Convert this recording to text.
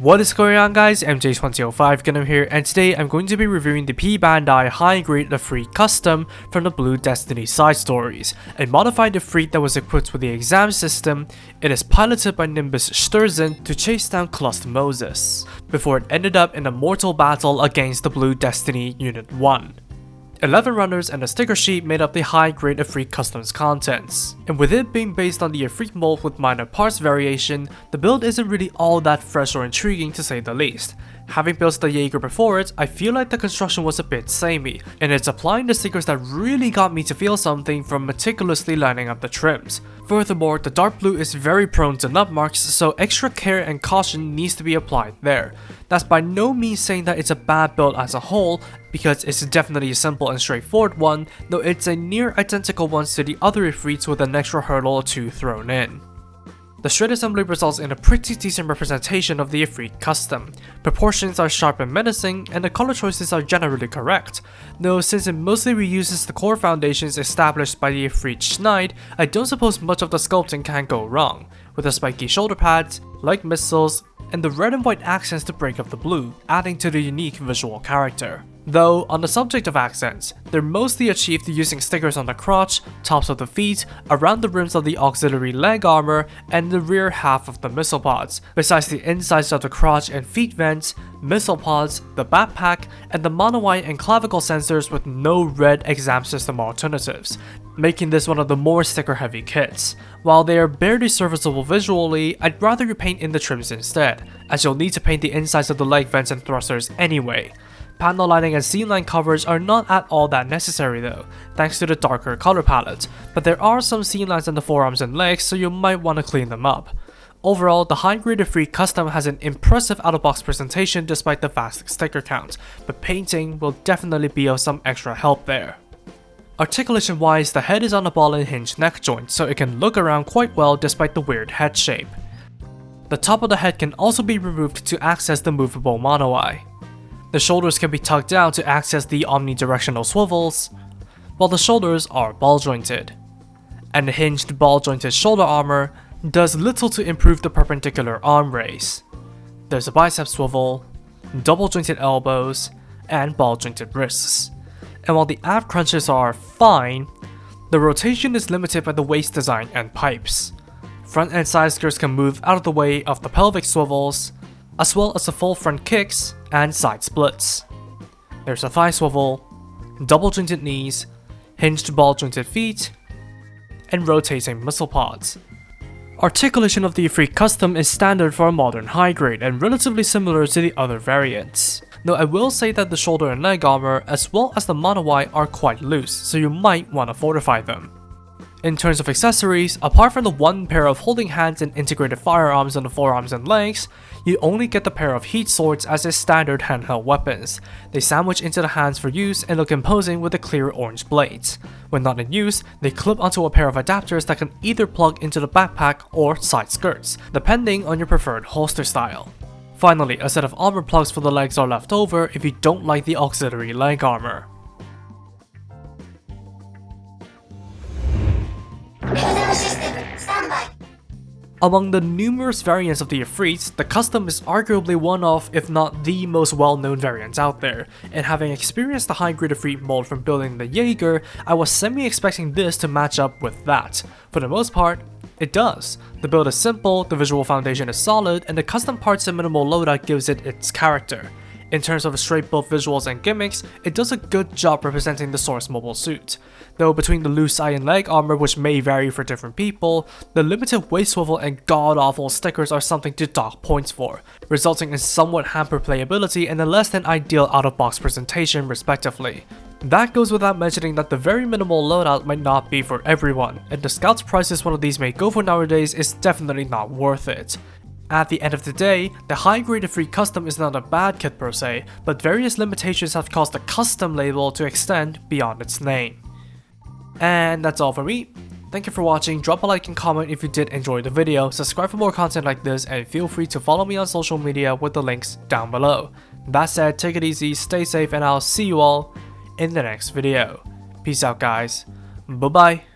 What is going on, guys? MJ2005 Gundam here, and today I'm going to be reviewing the P-Bandai HG Efreet Custom from the Blue Destiny side stories. A modified Efreet that was equipped with the exam system. It is piloted by Nimbus Sturzen to chase down Cluster Moses, before it ended up in a mortal battle against the Blue Destiny Unit 1. 11 runners and a sticker sheet made up the high-grade Efreet Custom's contents. And with it being based on the Efreet mold with minor parts variation, the build isn't really all that fresh or intriguing to say the least. Having built the Jaeger before it, I feel like the construction was a bit samey, and it's applying the stickers that really got me to feel something from meticulously lining up the trims. Furthermore, the dark blue is very prone to nut marks, so extra care and caution needs to be applied there. That's by no means saying that it's a bad build as a whole, because it's definitely a simple and straightforward one, though it's a near identical one to the other Efreets with an extra hurdle or two thrown in. The shred assembly results in a pretty decent representation of the Efreet Custom. Proportions are sharp and menacing, and the color choices are generally correct. Though since it mostly reuses the core foundations established by the Efreet Schneid, I don't suppose much of the sculpting can go wrong, with the spiky shoulder pads, like missiles, and the red and white accents to break up the blue, adding to the unique visual character. Though, on the subject of accents, they're mostly achieved using stickers on the crotch, tops of the feet, around the rims of the auxiliary leg armor, and the rear half of the missile pods, besides the insides of the crotch and feet vents, missile pods, the backpack, and the monowide and clavicle sensors with no red exam system alternatives, making this one of the more sticker-heavy kits. While they are barely serviceable visually, I'd rather you paint in the trims instead, as you'll need to paint the insides of the leg vents and thrusters anyway. Panel lining and seam line coverage are not at all that necessary though, thanks to the darker color palette, but there are some seam lines in the forearms and legs, so you might want to clean them up. Overall, the high-grade Efreet Custom has an impressive out-of-box presentation despite the vast sticker count, but painting will definitely be of some extra help there. Articulation wise, the head is on a ball and hinge neck joint, so it can look around quite well despite the weird head shape. The top of the head can also be removed to access the movable mono-eye. The shoulders can be tucked down to access the omnidirectional swivels, while the shoulders are ball jointed. And the hinged ball jointed shoulder armor does little to improve the perpendicular arm raise. There's a bicep swivel, double jointed elbows, and ball jointed wrists. And while the ab crunches are fine, the rotation is limited by the waist design and pipes. Front and side skirts can move out of the way of the pelvic swivels, as well as the full front kicks and side splits. There's a thigh swivel, double jointed knees, hinged ball jointed feet, and rotating missile pods. Articulation of the Efreet Custom is standard for a modern high grade and relatively similar to the other variants. Though I will say that the shoulder and leg armor as well as the mono-eye are quite loose, so you might want to fortify them. In terms of accessories, apart from the one pair of holding hands and integrated firearms on the forearms and legs, you only get the pair of heat swords as a standard handheld weapons. They sandwich into the hands for use and look imposing with the clear orange blades. When not in use, they clip onto a pair of adapters that can either plug into the backpack or side skirts, depending on your preferred holster style. Finally, a set of armor plugs for the legs are left over if you don't like the auxiliary leg armor. Among the numerous variants of the Efreets, the Custom is arguably one of, if not the most well-known variants out there, and having experienced the high-grade Efreet mold from building the Jaeger, I was semi-expecting this to match up with that. For the most part, it does. The build is simple, the visual foundation is solid, and the custom parts and minimal loadout gives it its character. In terms of straight build visuals and gimmicks, it does a good job representing the Source mobile suit. Though between the loose eye and leg armor, which may vary for different people, the limited waist swivel and god-awful stickers are something to dock points for, resulting in somewhat hampered playability and a less than ideal out-of-box presentation respectively. That goes without mentioning that the very minimal loadout might not be for everyone, and the scout's prices one of these may go for nowadays is definitely not worth it. At the end of the day, the high-grade Efreet Custom is not a bad kit per se, but various limitations have caused the custom label to extend beyond its name. And that's all for me. Thank you for watching, drop a like and comment if you did enjoy the video, subscribe for more content like this, and feel free to follow me on social media with the links down below. That said, take it easy, stay safe, and I'll see you all in the next video. Peace out, guys. Bye bye.